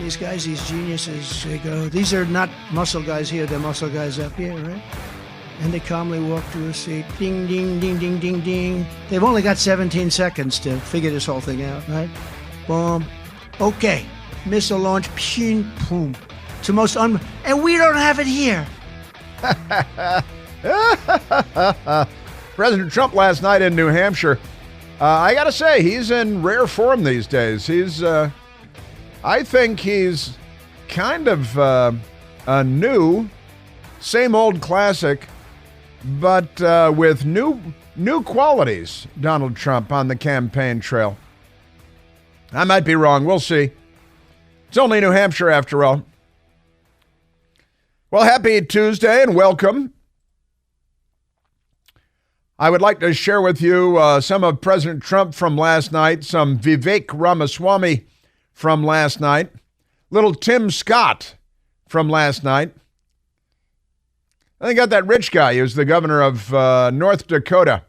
these guys, these geniuses, they go, these are not muscle guys here, they're muscle guys up here, right? And they calmly walk to a seat. Ding, ding, ding, ding, ding, ding. They've only got 17 seconds to figure this whole thing out, right? Boom. Okay. Missile launch. Pshing, boom. It's the most and we don't have it here. President Trump last night in New Hampshire. I got to say, he's in rare form these days. I think he's kind of a new, same old classic, but with new qualities, Donald Trump on the campaign trail. I might be wrong. We'll see. It's only New Hampshire after all. Well, happy Tuesday and welcome. I would like to share with you some of President Trump from last night, some Vivek Ramaswamy from last night, little Tim Scott from last night. I think got that rich guy who's the governor of North Dakota.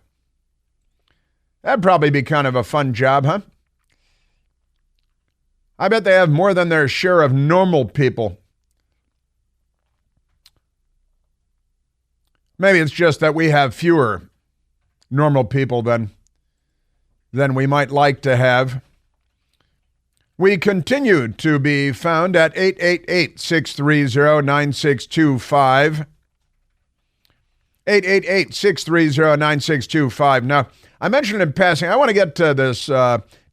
That'd probably be kind of a fun job, huh? I bet they have more than their share of normal people. Maybe it's just that we have fewer normal people than we might like to have. We continue to be found at 888-630-9625. 888-630-9625. Now, I mentioned in passing, I want to get to this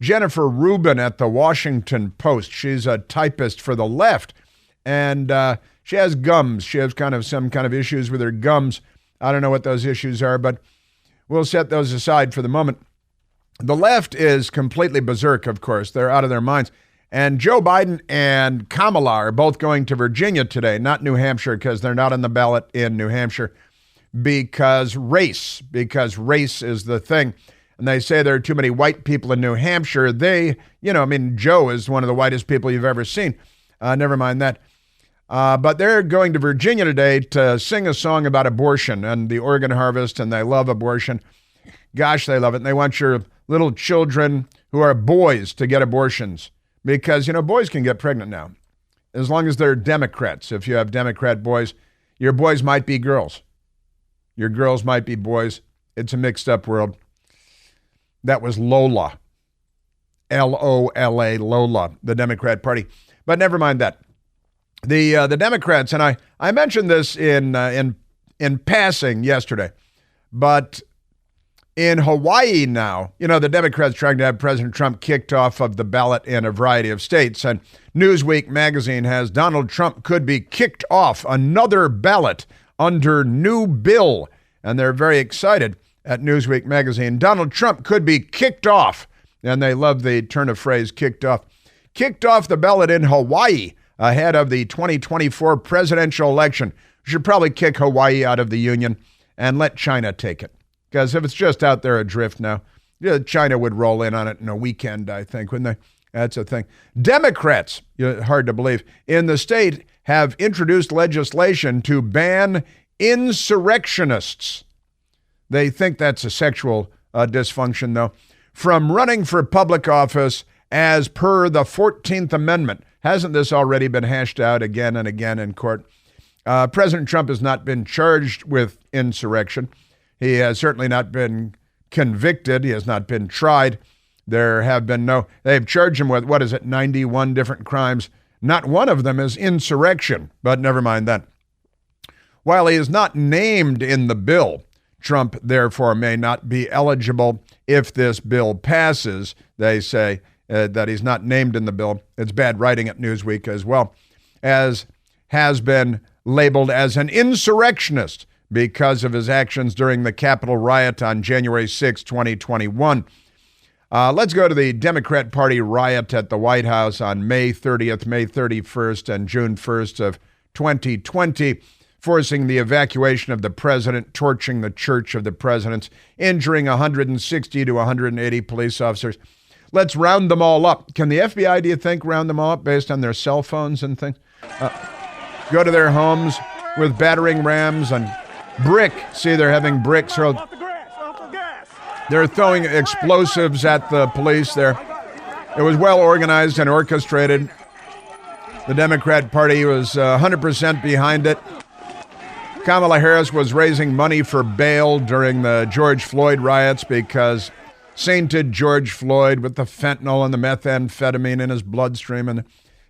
Jennifer Rubin at the Washington Post. She's a typist for the left, and she has gums. She has some kind of issues with her gums. I don't know what those issues are, but we'll set those aside for the moment. The left is completely berserk, of course. They're out of their minds. And Joe Biden and Kamala are both going to Virginia today, not New Hampshire, because they're not on the ballot in New Hampshire, because race is the thing. And they say there are too many white people in New Hampshire. Joe is one of the whitest people you've ever seen. Never mind that. But they're going to Virginia today to sing a song about abortion and the organ harvest, and they love abortion. Gosh, they love it. And they want your little children who are boys to get abortions because, boys can get pregnant now as long as they're Democrats. If you have Democrat boys, your boys might be girls. Your girls might be boys. It's a mixed up world. That was Lola. Lola, Lola, the Democrat Party. But never mind that. The Democrats, and I mentioned this in passing yesterday, but in Hawaii now, the Democrats trying to have President Trump kicked off of the ballot in a variety of states, and Newsweek magazine has Donald Trump could be kicked off another ballot under new bill, and they're very excited at Newsweek magazine. Donald Trump could be kicked off, and they love the turn of phrase kicked off the ballot in Hawaii ahead of the 2024 presidential election. We should probably kick Hawaii out of the union and let China take it. Because if it's just out there adrift now, China would roll in on it in a weekend, I think, wouldn't they? That's a thing. Democrats, hard to believe, in the state have introduced legislation to ban insurrectionists. They think that's a sexual dysfunction, though, from running for public office as per the 14th Amendment. Hasn't this already been hashed out again and again in court? President Trump has not been charged with insurrection. He has certainly not been convicted. He has not been tried. They've charged him with, 91 different crimes. Not one of them is insurrection, but never mind that. While he is not named in the bill, Trump therefore may not be eligible if this bill passes. They say that he's not named in the bill. It's bad writing at Newsweek as well, as has been labeled as an insurrectionist because of his actions during the Capitol riot on January 6, 2021. Let's go to the Democrat Party riot at the White House on May 30th, May 31st, and June 1st of 2020, forcing the evacuation of the president, torching the church of the presidents, injuring 160 to 180 police officers. Let's round them all up. Can the FBI, do you think, round them all up based on their cell phones and things? Go to their homes with battering rams and brick. See, they're having bricks hurled. They're throwing explosives at the police there. It was well organized and orchestrated. The Democrat Party was 100% behind it. Kamala Harris was raising money for bail during the George Floyd riots because sainted George Floyd, with the fentanyl and the methamphetamine in his bloodstream and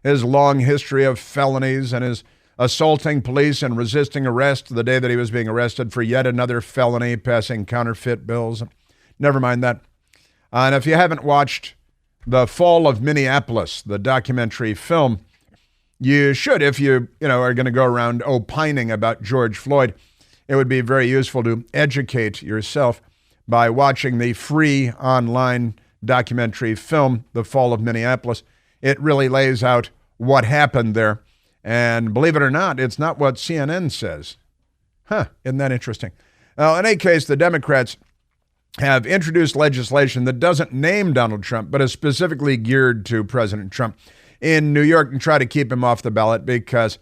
his long history of felonies and his assaulting police and resisting arrest the day that he was being arrested for yet another felony, passing counterfeit bills. Never mind that. And if you haven't watched The Fall of Minneapolis, the documentary film, you should. If you are going to go around opining about George Floyd, it would be very useful to educate yourself by watching the free online documentary film, The Fall of Minneapolis. It really lays out what happened there. And believe it or not, it's not what CNN says. Isn't that interesting? Now, in any case, the Democrats have introduced legislation that doesn't name Donald Trump, but is specifically geared to President Trump in New York and try to keep him off the ballot because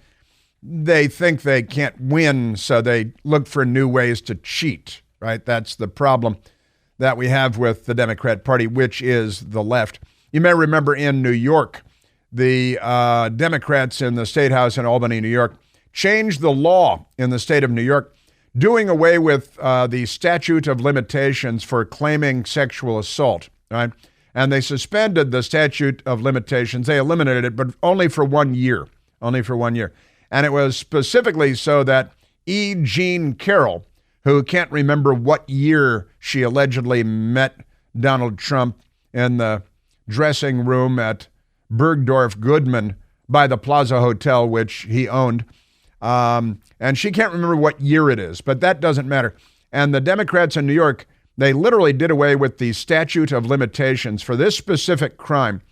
they think they can't win, so they look for new ways to cheat, right? That's the problem that we have with the Democrat Party, which is the left. You may remember in New York, the Democrats in the State House in Albany, New York, changed the law in the state of New York, doing away with the statute of limitations for claiming sexual assault, right? And they suspended the statute of limitations. They eliminated it, but only for 1 year. Only for 1 year. And it was specifically so that E. Jean Carroll, who can't remember what year she allegedly met Donald Trump in the dressing room at Bergdorf Goodman by the Plaza Hotel, which he owned. And she can't remember what year it is, but that doesn't matter. And the Democrats in New York, they literally did away with the statute of limitations for this specific crime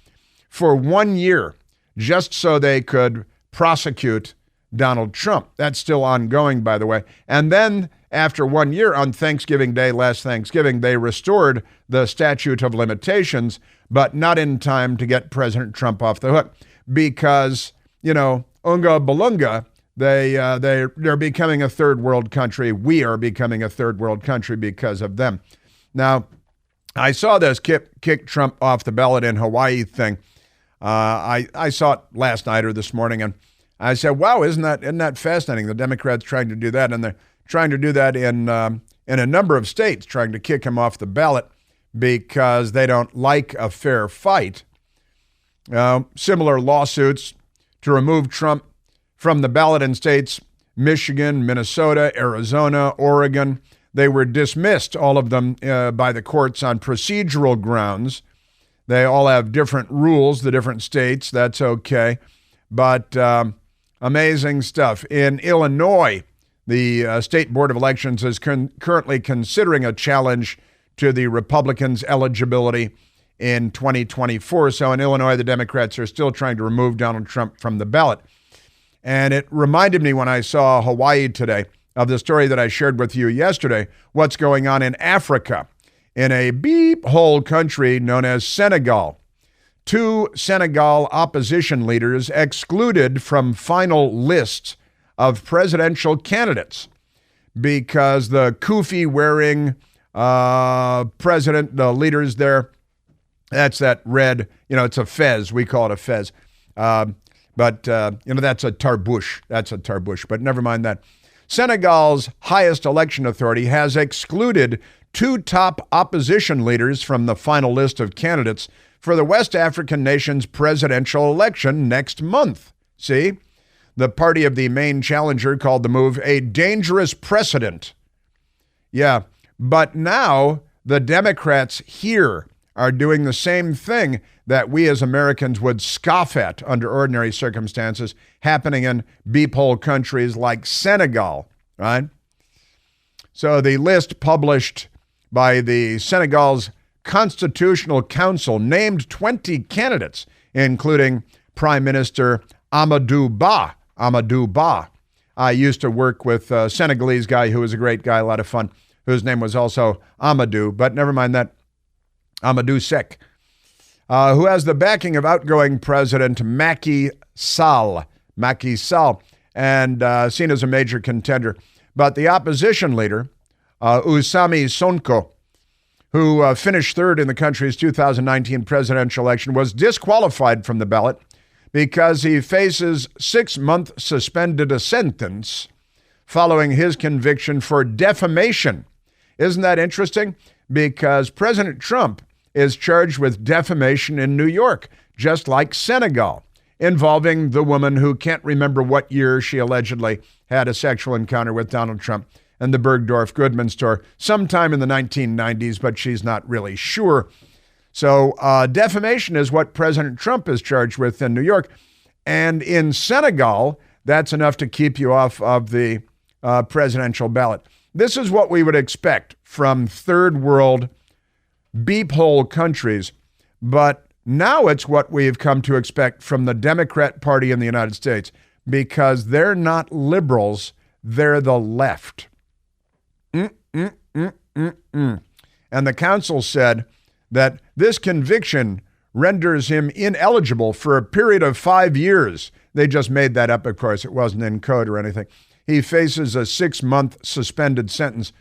for 1 year, just so they could prosecute Donald Trump. That's still ongoing, by the way. And then after 1 year, on Thanksgiving Day, last Thanksgiving, they restored the statute of limitations, but not in time to get President Trump off the hook because, unga balunga, they're becoming a third world country. We are becoming a third world country because of them. Now, I saw this kick Trump off the ballot in Hawaii thing. I saw it last night or this morning, and I said, "Wow, isn't that fascinating?" The Democrats trying to do that, and they're trying to do that in a number of states, trying to kick him off the ballot because they don't like a fair fight. Similar lawsuits to remove Trump from the ballot in states Michigan, Minnesota, Arizona, Oregon. They were dismissed, all of them, by the courts on procedural grounds. They all have different rules, the different states. That's okay. But amazing stuff. In Illinois, the State Board of Elections is currently considering a challenge to the Republicans' eligibility in 2024. So in Illinois, the Democrats are still trying to remove Donald Trump from the ballot. And it reminded me when I saw Hawaii today of the story that I shared with you yesterday, what's going on in Africa, in a beep hole country known as Senegal. 2 Senegal opposition leaders excluded from final lists of presidential candidates because the kufi-wearing president, the leaders there, that's that red, it's a fez. We call it a fez. But that's a tarbouche. That's a tarbouche. But never mind that. Senegal's highest election authority has excluded 2 top opposition leaders from the final list of candidates for the West African nation's presidential election next month. See? The party of the main challenger called the move a dangerous precedent. Yeah, but now the Democrats here are doing the same thing that we as Americans would scoff at under ordinary circumstances, happening in beep hole countries like Senegal, right? So the list published by the Senegal's Constitutional Council named 20 candidates, including Prime Minister Amadou Ba. Amadou Ba. I used to work with a Senegalese guy who was a great guy, a lot of fun, whose name was also Amadou, but never mind that. Amadou Seck, who has the backing of outgoing President Macky Sall. Macky Sall, and seen as a major contender. But the opposition leader, Ousmane Sonko, who finished third in the country's 2019 presidential election, was disqualified from the ballot because he faces 6-month suspended sentence following his conviction for defamation. Isn't that interesting? Because President Trump is charged with defamation in New York, just like Senegal, involving the woman who can't remember what year she allegedly had a sexual encounter with Donald Trump and the Bergdorf Goodman store sometime in the 1990s, but she's not really sure. So defamation is what President Trump is charged with in New York. And in Senegal, that's enough to keep you off of the presidential ballot. This is what we would expect from third world beep hole countries. But now it's what we've come to expect from the Democrat Party in the United States, because they're not liberals, they're the left. And the council said that this conviction renders him ineligible for a period of 5 years. They just made that up, of course. It wasn't in code or anything. He faces a 6-month suspended sentence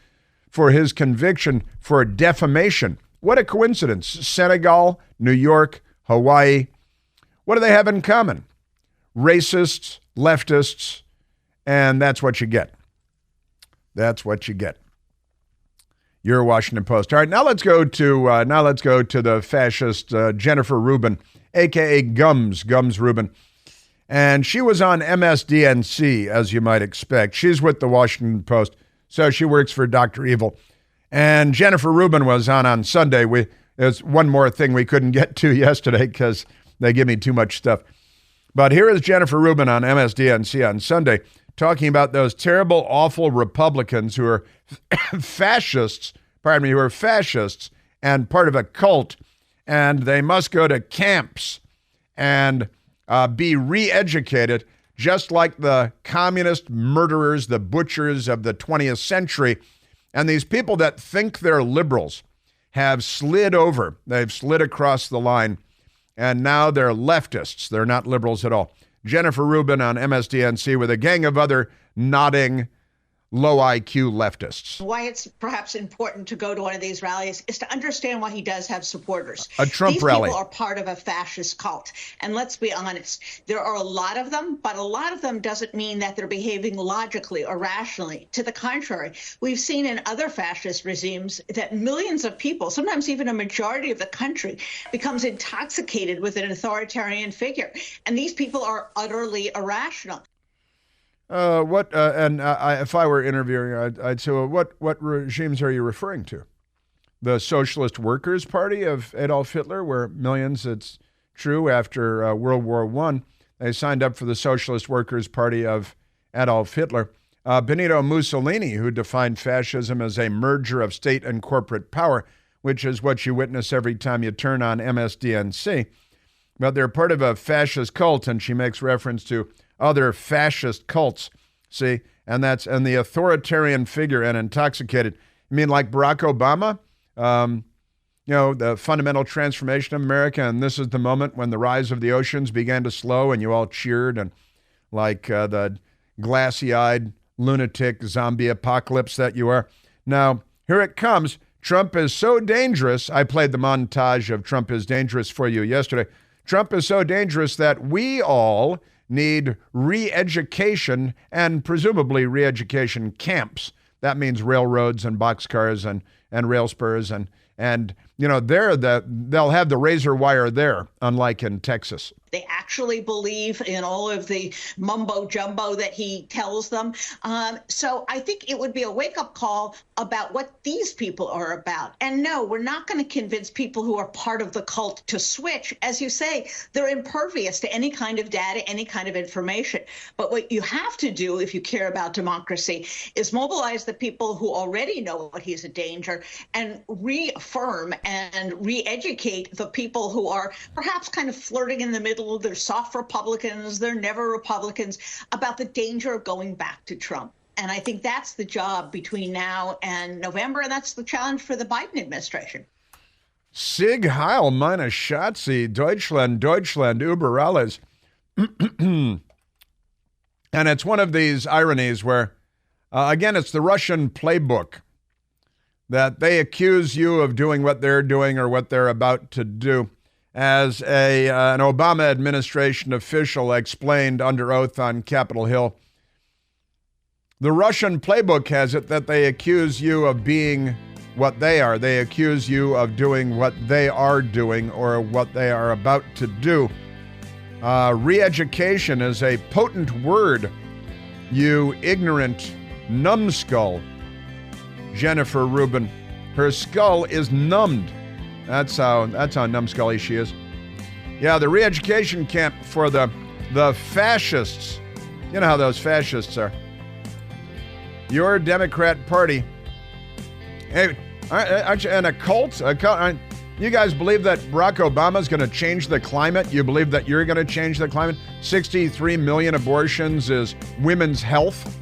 for his conviction for defamation. What a coincidence. Senegal, New York, Hawaii. What do they have in common? Racists, leftists, and that's what you get. That's what you get. Your Washington Post. All right, now let's go to the fascist Jennifer Rubin, aka Gums Rubin, and she was on MSDNC, as you might expect. She's with the Washington Post, so she works for Dr. Evil. And Jennifer Rubin was on Sunday. There's one more thing we couldn't get to yesterday because they give me too much stuff. But here is Jennifer Rubin on MSDNC on Sunday talking about those terrible, awful Republicans who are fascists and part of a cult, and they must go to camps and be re-educated, just like the communist murderers, the butchers of the 20th century. And these people that think they're liberals have slid over. They've slid across the line, and now they're leftists. They're not liberals at all. Jennifer Rubin on MSDNC with a gang of other nodding, low IQ leftists. Why it's perhaps important to go to one of these rallies is to understand why he does have supporters. A Trump rally. These people are part of a fascist cult. And let's be honest, there are a lot of them, but a lot of them doesn't mean that they're behaving logically or rationally. To the contrary, we've seen in other fascist regimes that millions of people, sometimes even a majority of the country, becomes intoxicated with an authoritarian figure. And these people are utterly irrational. If I were interviewing, I'd say, well, what regimes are you referring to? The Socialist Workers' Party of Adolf Hitler, where millions, it's true, after World War I, they signed up for the Socialist Workers' Party of Adolf Hitler. Benito Mussolini, who defined fascism as a merger of state and corporate power, which is what you witness every time you turn on MSDNC. But they're part of a fascist cult, and she makes reference to other fascist cults, see, and the authoritarian figure and intoxicated. You mean like Barack Obama? The fundamental transformation of America, and this is the moment when the rise of the oceans began to slow, and you all cheered, and like the glassy-eyed lunatic zombie apocalypse that you are. Now, here it comes. Trump is so dangerous. I played the montage of Trump is dangerous for you yesterday. Trump is so dangerous that we all need re-education and presumably re-education camps. That means railroads and boxcars and rail spurs and they'll have the razor wire there, unlike in Texas. They actually believe in all of the mumbo jumbo that he tells them. So I think it would be a wake-up call about what these people are about. And no, we're not going to convince people who are part of the cult to switch. As you say, they're impervious to any kind of data, any kind of information. But what you have to do if you care about democracy is mobilize the people who already know what he's a danger and reaffirm and re-educate the people who are perhaps kind of flirting in the middle. They're soft Republicans, they're never Republicans, about the danger of going back to Trump. And I think that's the job between now and November, and that's the challenge for the Biden administration. Sieg Heil, meine Schatzi, Deutschland, über alles. And it's one of these ironies where, again, it's the Russian playbook, that they accuse you of doing what they're doing or what they're about to do. as an Obama administration official explained under oath on Capitol Hill. The Russian playbook has it that they accuse you of being what they are. They accuse you of doing what they are doing or what they are about to do. Re-education is a potent word, you ignorant numbskull. Jennifer Rubin, her skull is numbed. That's how numbskully she is. Yeah, the re-education camp for the fascists. You know how those fascists are. Your Democrat Party. Hey, aren't you in a cult? You guys believe that Barack Obama is going to change the climate? You believe that you're going to change the climate? 63 million abortions is women's health?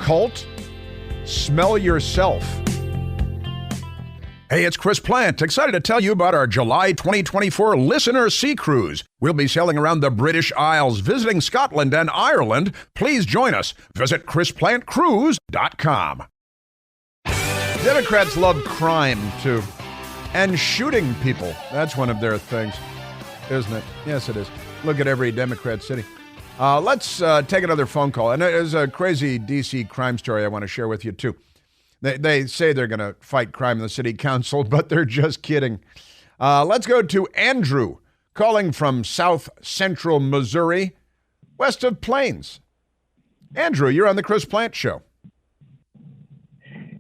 Cult? Smell yourself. Hey, it's Chris Plant, excited to tell you about our July 2024 Listener Sea Cruise. We'll be sailing around the British Isles, visiting Scotland and Ireland. Please join us. Visit ChrisPlantCruise.com. Democrats love crime, too. And shooting people. That's one of their things, isn't it? Yes, it is. Look at every Democrat city. Let's take another phone call. And there's a crazy D.C. crime story I want to share with you, too. They say they're going to fight crime in the city council, but they're just kidding. Let's go to Andrew, calling from South Central Missouri, west of Plains. Andrew, you're on the Chris Plant Show.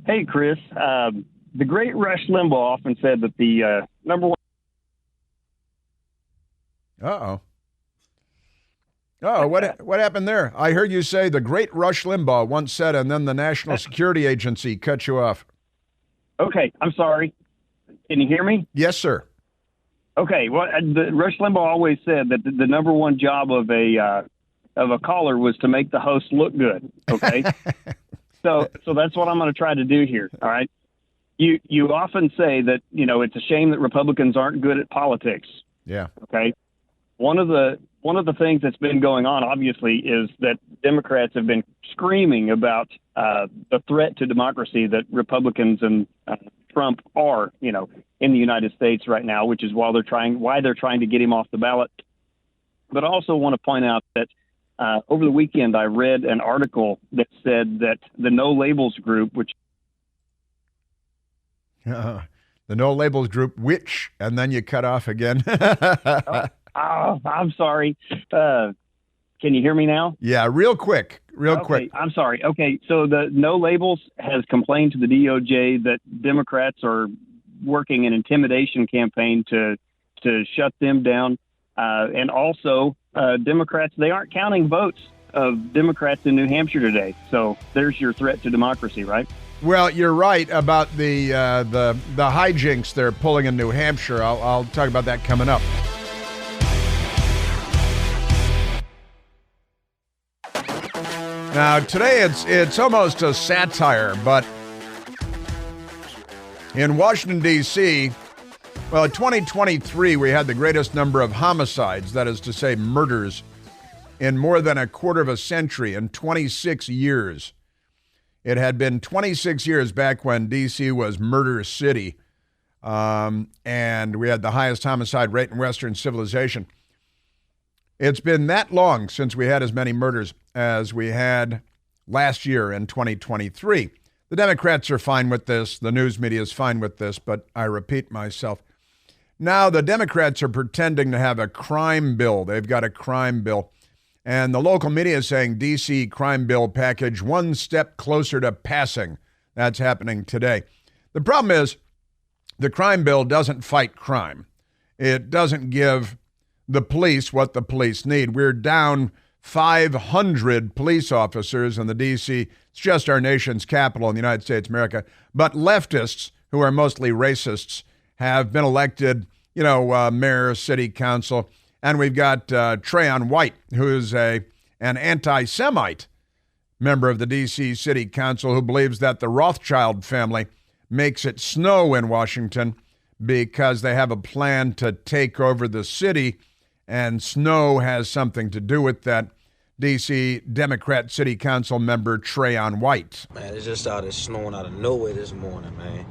Hey, Chris. The great Rush Limbaugh often said that the number one... Uh-oh. Oh, what happened there? I heard you say the great Rush Limbaugh once said, and then the National Security Agency cut you off. Okay, I'm sorry. Can you hear me? Yes, sir. Okay, well, Rush Limbaugh always said that the number one job of a caller was to make the host look good. Okay, so that's what I'm going to try to do here. All right. You often say that it's a shame that Republicans aren't good at politics. Yeah. Okay. One of the things that's been going on, obviously, is that Democrats have been screaming about the threat to democracy that Republicans and Trump are, in the United States right now, which is why they're trying to get him off the ballot. But I also want to point out that over the weekend, I read an article that said that the No Labels group, which the No Labels group, which, and then you cut off again. Oh, I'm sorry. Can you hear me now? Yeah, real quick. I'm sorry. Okay, so the No Labels has complained to the DOJ that Democrats are working an intimidation campaign to shut them down. And also, Democrats, they aren't counting votes of Democrats in New Hampshire today. So there's your threat to democracy, right? Well, you're right about the hijinks they're pulling in New Hampshire. I'll talk about that coming up. Now, today it's almost a satire, but in Washington, D.C., well, in 2023, we had the greatest number of homicides, that is to say murders, in more than a quarter of a century, in 26 years. It had been 26 years back when D.C. was Murder City, and we had the highest homicide rate in Western civilization. It's been that long since we had as many murders as we had last year in 2023. The Democrats are fine with this. The news media is fine with this, but I repeat myself. Now the Democrats are pretending to have a crime bill. They've got a crime bill. And the local media is saying D.C. crime bill package one step closer to passing. That's happening today. The problem is the crime bill doesn't fight crime. It doesn't give the police what the police need. We're down 500 police officers in the D.C. It's just our nation's capital in the United States of America. But leftists, who are mostly racists, have been elected, mayor, city council. And we've got Trayon White, who's an anti-Semite member of the D.C. City Council who believes that the Rothschild family makes it snow in Washington because they have a plan to take over the city, and snow has something to do with that. D.C. Democrat City Council member Trayon White. Man, it just started snowing out of nowhere this morning, man.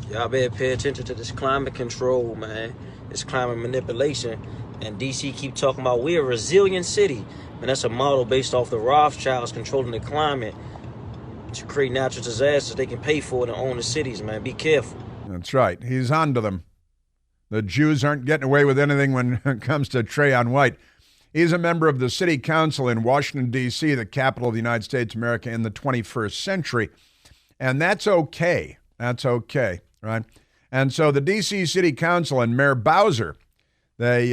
Y'all better pay attention to this climate control, man. This climate manipulation. And DC keep talking about we're a resilient city. And that's a model based off the Rothschilds controlling the climate to create natural disasters they can pay for it and own the cities, man. Be careful. That's right. He's on to them. The Jews aren't getting away with anything when it comes to Trayon White. He's a member of the city council in Washington, D.C., the capital of the United States of America in the 21st century. And that's okay. That's okay, right? And so the D.C. City Council and Mayor Bowser, they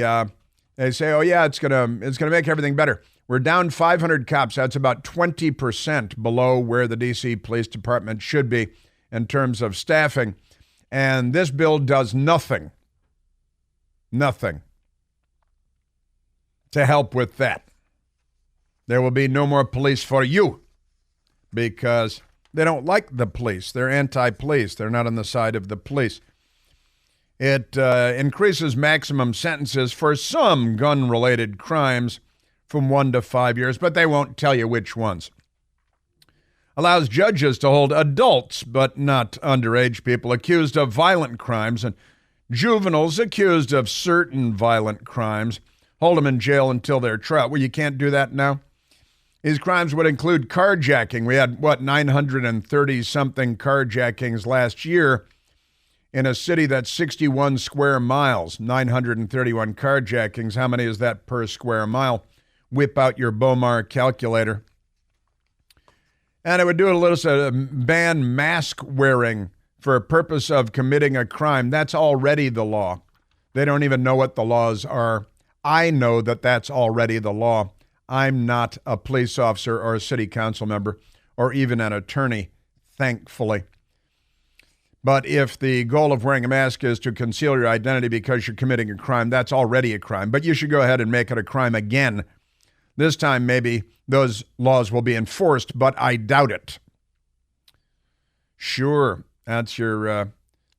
say, oh, yeah, it's gonna make everything better. We're down 500 cops. That's about 20% below where the D.C. Police Department should be in terms of staffing. And this bill does nothing to help with that. There will be no more police for you because they don't like the police. They're anti-police. They're not on the side of the police. It increases maximum sentences for some gun-related crimes from 1 to 5 years, but they won't tell you which ones. Allows judges to hold adults, but not underage people, accused of violent crimes, and juveniles accused of certain violent crimes. Hold them in jail until their trial. Well, you can't do that now. These crimes would include carjacking. We had, 930-something carjackings last year in a city that's 61 square miles, 931 carjackings. How many is that per square mile? Whip out your Bomar calculator. And it would do a little ban mask wearing for a purpose of committing a crime. That's already the law. They don't even know what the laws are. I know that that's already the law. I'm not a police officer or a city council member or even an attorney, thankfully. But if the goal of wearing a mask is to conceal your identity because you're committing a crime, that's already a crime. But you should go ahead and make it a crime again. This time, maybe those laws will be enforced, but I doubt it. Sure, that's your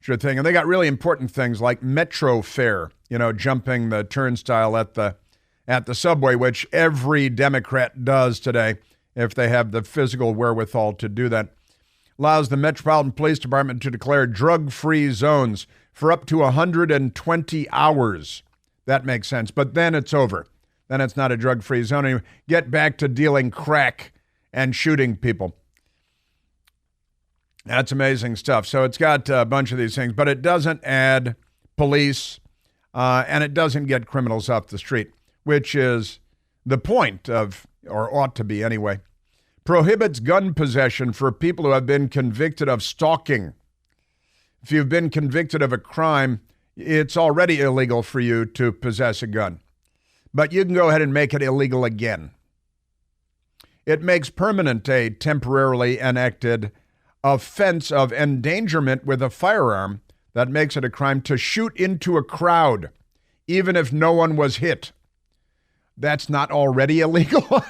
thing. And they got really important things like Metro fare, jumping the turnstile at the subway, which every Democrat does today if they have the physical wherewithal to do that. Allows the Metropolitan Police Department to declare drug-free zones for up to 120 hours. That makes sense. But then it's over. Then it's not a drug-free zone anymore. Get back to dealing crack and shooting people. That's amazing stuff. So it's got a bunch of these things, but it doesn't add police, and it doesn't get criminals off the street, which is the point of, or ought to be anyway. Prohibits gun possession for people who have been convicted of stalking. If you've been convicted of a crime, it's already illegal for you to possess a gun. But you can go ahead and make it illegal again. It makes permanent a temporarily enacted offense of endangerment with a firearm that makes it a crime to shoot into a crowd, even if no one was hit. That's not already illegal?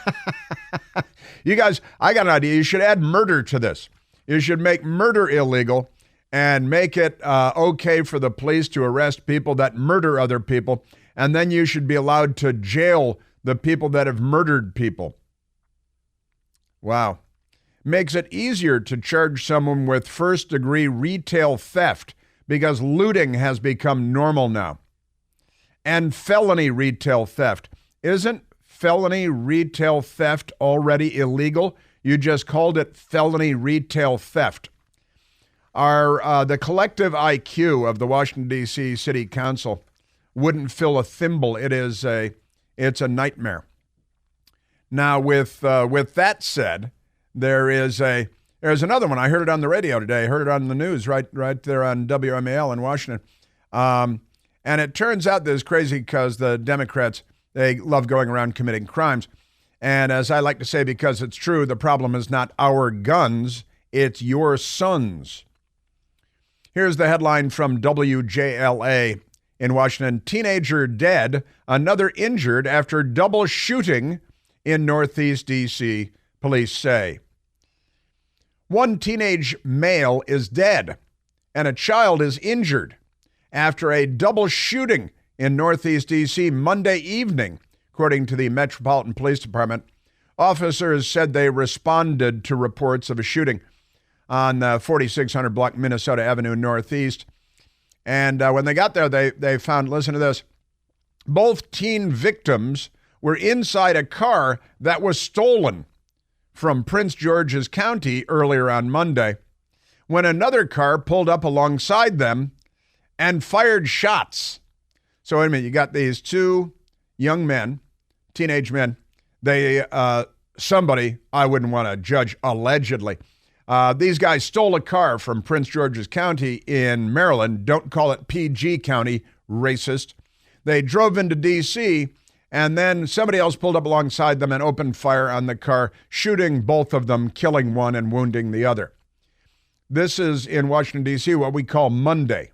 You guys, I got an idea. You should add murder to this. You should make murder illegal and make it okay for the police to arrest people that murder other people. And then you should be allowed to jail the people that have murdered people. Wow. Makes it easier to charge someone with first-degree retail theft because looting has become normal now. And felony retail theft. Isn't felony retail theft already illegal? You just called it felony retail theft. The collective IQ of the Washington, D.C. City Council wouldn't fill a thimble. It's a nightmare. Now, with that said, there's another one. I heard it on the radio today. I heard it on the news right there on WMAL in Washington. And it turns out this is crazy because the Democrats, they love going around committing crimes. And as I like to say, because it's true, the problem is not our guns, it's your sons. Here's the headline from WJLA in Washington. Teenager dead, another injured after double shooting in Northeast D.C., police say. One teenage male is dead and a child is injured after a double shooting in Northeast D.C. Monday evening, according to the Metropolitan Police Department. Officers said they responded to reports of a shooting. on 4600 block Minnesota Avenue Northeast. And when they got there, they found, listen to this, both teen victims were inside a car that was stolen from Prince George's County earlier on Monday when another car pulled up alongside them and fired shots. So wait a minute, you got these two young men, teenage men. They, somebody, I wouldn't want to judge allegedly, these guys stole a car from Prince George's County in Maryland. Don't call it PG County, racist. They drove into D.C., and then somebody else pulled up alongside them and opened fire on the car, shooting both of them, killing one and wounding the other. This is in Washington, D.C., what we call Monday.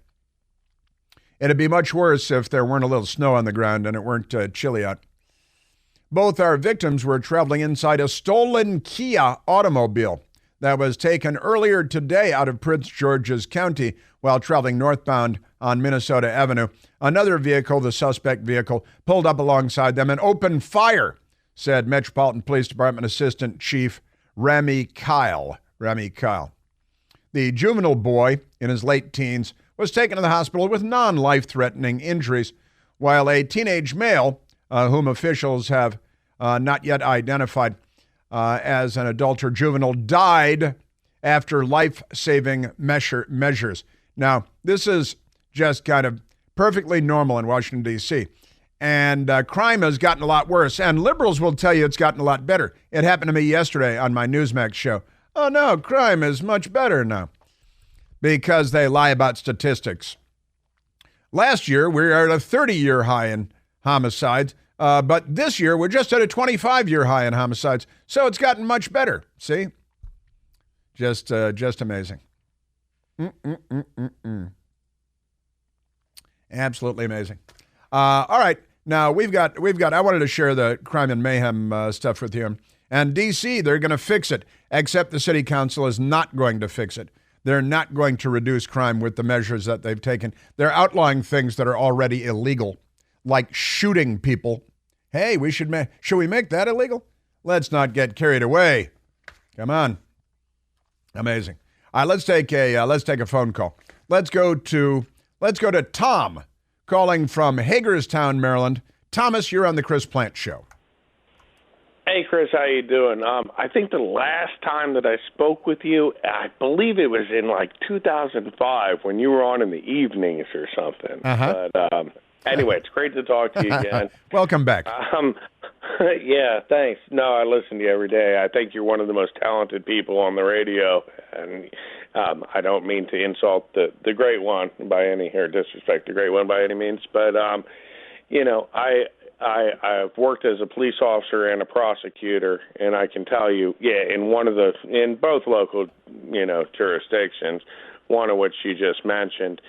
It'd be much worse if there weren't a little snow on the ground and it weren't chilly out. Both our victims were traveling inside a stolen Kia automobile that was taken earlier today out of Prince George's County while traveling northbound on Minnesota Avenue. Another vehicle, the suspect vehicle, pulled up alongside them and opened fire, said Metropolitan Police Department Assistant Chief Rami Kyle. The juvenile boy in his late teens was taken to the hospital with non-life-threatening injuries, while a teenage male, whom officials have not yet identified as an adult or juvenile, died after life-saving measures. Now, this is just kind of perfectly normal in Washington, D.C., and crime has gotten a lot worse, and liberals will tell you it's gotten a lot better. It happened to me yesterday on my Newsmax show. Oh, no, crime is much better now because they lie about statistics. Last year, we were at a 30-year high in homicides, but this year, we're just at a 25-year high in homicides, so it's gotten much better. See? Just amazing. Absolutely amazing. All right. Now, we've got. I wanted to share the crime and mayhem stuff with you. And D.C., they're going to fix it, except the city council is not going to fix it. They're not going to reduce crime with the measures that they've taken. They're outlawing things that are already illegal, like shooting people. Hey, should we make that illegal? Let's not get carried away. Come on. Amazing. All right, let's take a phone call. Let's go to Tom, calling from Hagerstown, Maryland. Thomas, you're on the Chris Plante Show. Hey, Chris, how you doing? I think the last time that I spoke with you, I believe it was in like 2005 when you were on in the evenings or something. Uh-huh. But anyway, it's great to talk to you again. Welcome back. Yeah, thanks. No, I listen to you every day. I think you're one of the most talented people on the radio, and I don't mean to insult the great one by any, or disrespect the great one by any means, but I've worked as a police officer and a prosecutor, and I can tell you, in both local, jurisdictions, one of which you just mentioned,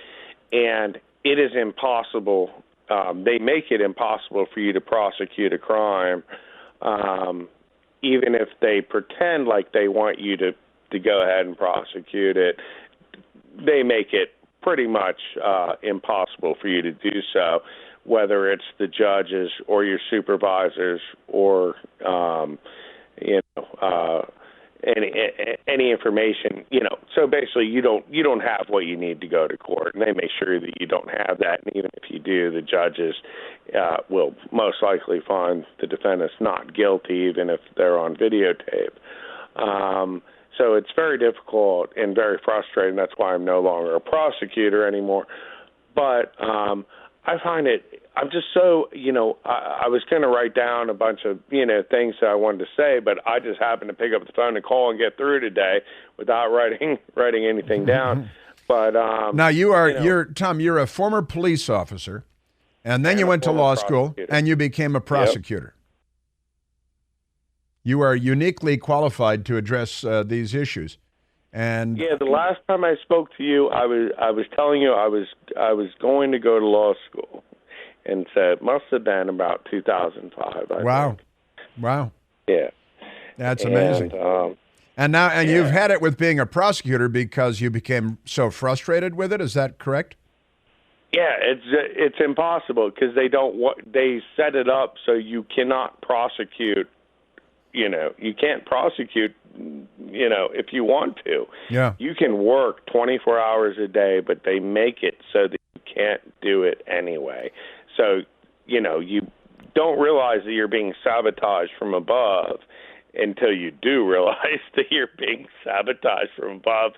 and it is impossible. They make it impossible for you to prosecute a crime, even if they pretend like they want you to go ahead and prosecute it. They make it pretty much impossible for you to do so, whether it's the judges or your supervisors or any information. So basically, you don't have what you need to go to court, and they make sure that you don't have that. And even if you do, the judges will most likely find the defendants not guilty, even if they're on videotape. So it's very difficult and very frustrating. That's why I'm no longer a prosecutor anymore. But I find I'm just so, I was going to write down a bunch of, things that I wanted to say, but I just happened to pick up the phone and call and get through today without writing anything down. But now Tom, you're a former police officer, and then you went to law school and you became a prosecutor. Yep. You are uniquely qualified to address these issues. And yeah, the last time I spoke to you, I was telling you I was going to go to law school, and so it must have been about 2005. I think. Wow. Yeah, that's amazing. And you've had it with being a prosecutor because you became so frustrated with it. Is that correct? Yeah, it's impossible because they set it up so you cannot prosecute. You can't prosecute, if you want to. Yeah. You can work 24 hours a day, but they make it so that you can't do it anyway. So, you don't realize that you're being sabotaged from above until you do realize that you're being sabotaged from above.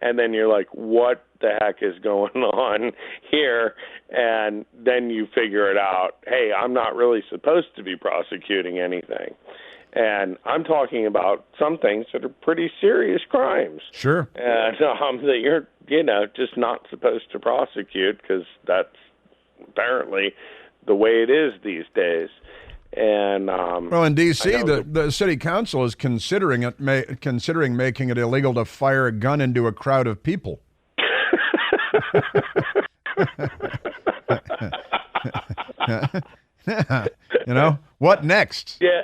And then you're like, what the heck is going on here? And then you figure it out. Hey, I'm not really supposed to be prosecuting anything. And I'm talking about some things that are pretty serious crimes. Sure. And that you're, just not supposed to prosecute because that's apparently the way it is these days. And well, in D.C., the city council is considering making it illegal to fire a gun into a crowd of people. What next? Yeah,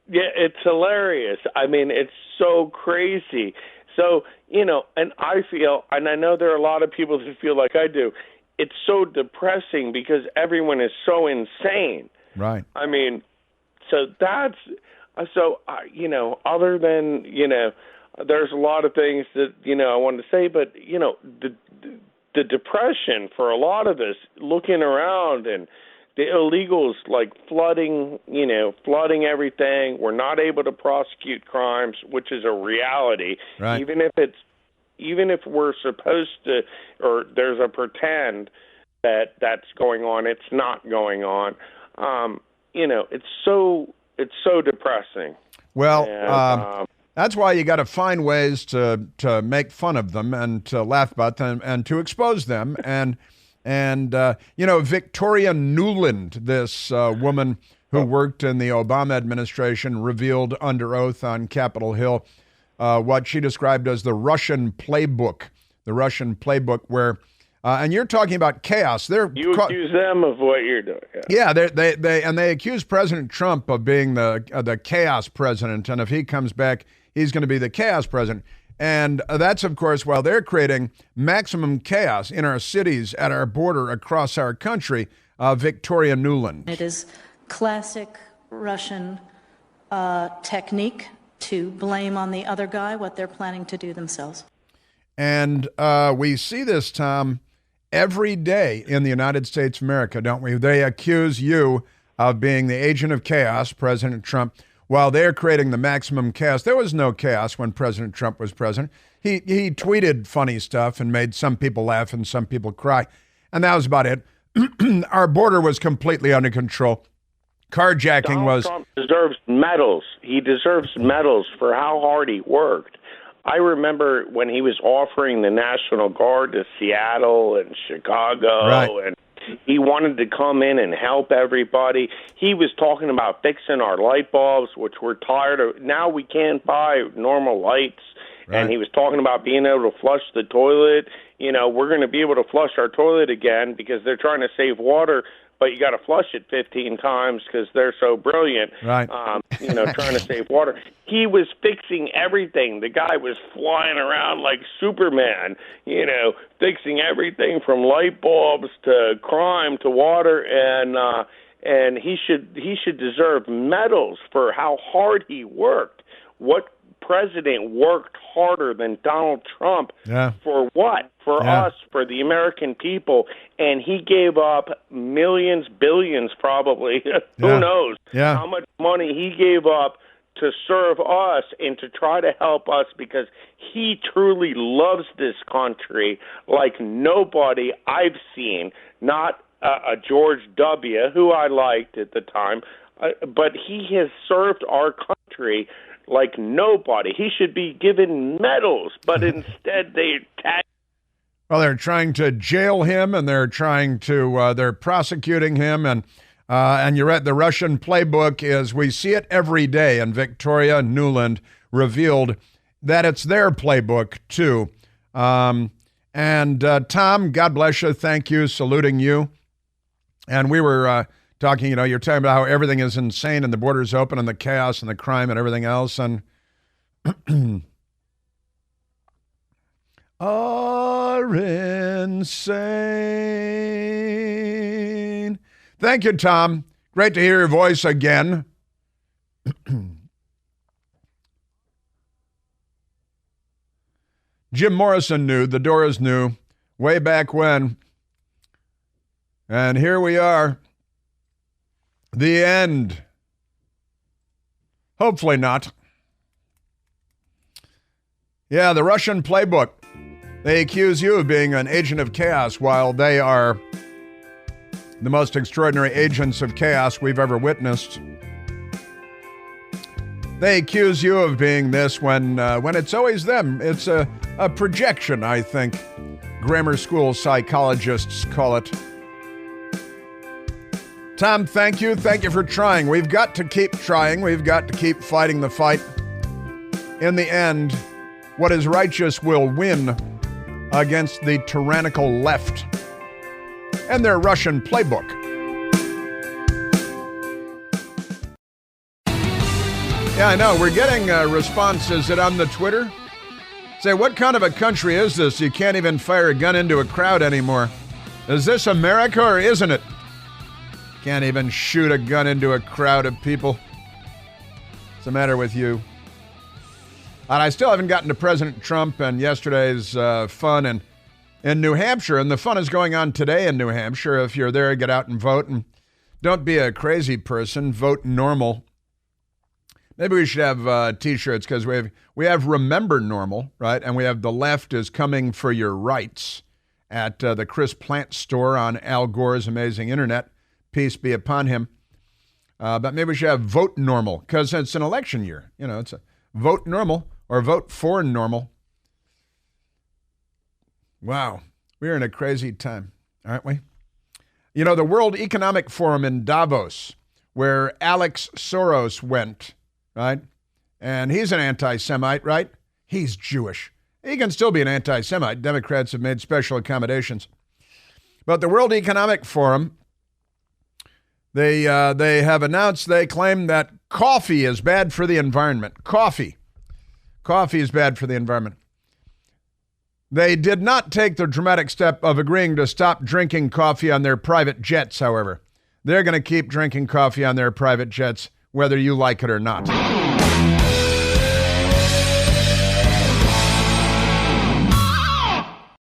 it's hilarious. I mean, it's so crazy. So, and I feel, and I know there are a lot of people that feel like I do, it's so depressing because everyone is so insane. Right. I mean, so that's, other than, there's a lot of things that, I wanted to say, but, the depression for a lot of us looking around and the illegals flooding everything. We're not able to prosecute crimes, which is a reality. Right. Even if we're supposed to, or there's a pretend that that's going on, it's not going on. It's so depressing. Well, and, that's why you got to find ways to make fun of them and to laugh about them and to expose them. And Victoria Nuland, this woman who worked in the Obama administration, revealed under oath on Capitol Hill what she described as the Russian playbook. The Russian playbook where, and you're talking about chaos. You accuse them of what you're doing. Yeah, they accuse President Trump of being the chaos president, and if he comes back, he's going to be the chaos president. And that's, of course, while they're creating maximum chaos in our cities, at our border, across our country. Victoria Nuland. It is classic Russian technique to blame on the other guy what they're planning to do themselves. And we see this, Tom, every day in the United States of America, don't we? They accuse you of being the agent of chaos, President Trump, while they're creating the maximum chaos. There was no chaos when President Trump was president. He tweeted funny stuff and made some people laugh and some people cry. And that was about it. Our border was completely under control. Carjacking Donald Trump deserves medals. He deserves medals for how hard he worked. I remember when he was offering the National Guard to Seattle and Chicago, right. And he wanted to come in and help everybody. He was talking about fixing our light bulbs, which we're tired of. Now we can't buy normal lights. Right. And he was talking about being able to flush the toilet. We're going to be able to flush our toilet again because they're trying to save water, but you got to flush it 15 times because they're so brilliant, right. Trying to save water. He was fixing everything. The guy was flying around like Superman, fixing everything from light bulbs to crime to water, and he should deserve medals for how hard he worked. What president worked harder than Donald Trump? Yeah. For what? For us, for the American people. And he gave up millions, billions probably, who knows, how much money he gave up to serve us and to try to help us because he truly loves this country like nobody I've seen, not a George W., who I liked at the time, but he has served our country like nobody. He should be given medals, but instead they attack. Well, they're trying to jail him, and they're prosecuting him, and you're right. The Russian playbook is, we see it every day, and Victoria Nuland revealed that it's their playbook too. Tom, God bless you. Thank you. Saluting you. And we were talking, you're talking about how everything is insane and the border's open and the chaos and the crime and everything else. And are insane. Thank you, Tom. Great to hear your voice again. Jim Morrison knew, the Doors knew, way back when. And here we are. The end. Hopefully not. Yeah, the Russian playbook. They accuse you of being an agent of chaos while they are the most extraordinary agents of chaos we've ever witnessed. They accuse you of being this when it's always them. It's a projection, I think. Grammar school psychologists call it. Tom, thank you. Thank you for trying. We've got to keep trying. We've got to keep fighting the fight. In the end, what is righteous will win against the tyrannical left and their Russian playbook. Yeah, I know. We're getting responses on the Twitter. Say, what kind of a country is this? You can't even fire a gun into a crowd anymore. Is this America or isn't it? Can't even shoot a gun into a crowd of people. What's the matter with you? And I still haven't gotten to President Trump and yesterday's fun in New Hampshire. And the fun is going on today in New Hampshire. If you're there, get out and vote. And don't be a crazy person. Vote normal. Maybe we should have T-shirts because we have Remember Normal, right? And we have The Left is Coming for Your Rights at the Chris Plant store on Al Gore's amazing internet. Peace be upon him. But maybe we should have Vote Normal because it's an election year. You know, it's a Vote Normal or Vote for Normal. Wow. We're in a crazy time, aren't we? You know, the World Economic Forum in Davos, where Alex Soros went, right? And he's an anti-Semite, right? He's Jewish. He can still be an anti-Semite. Democrats have made special accommodations. But the World Economic Forum, they have announced, they claim that coffee is bad for the environment. Coffee is bad for the environment. They did not take the dramatic step of agreeing to stop drinking coffee on their private jets, however. They're going to keep drinking coffee on their private jets, whether you like it or not.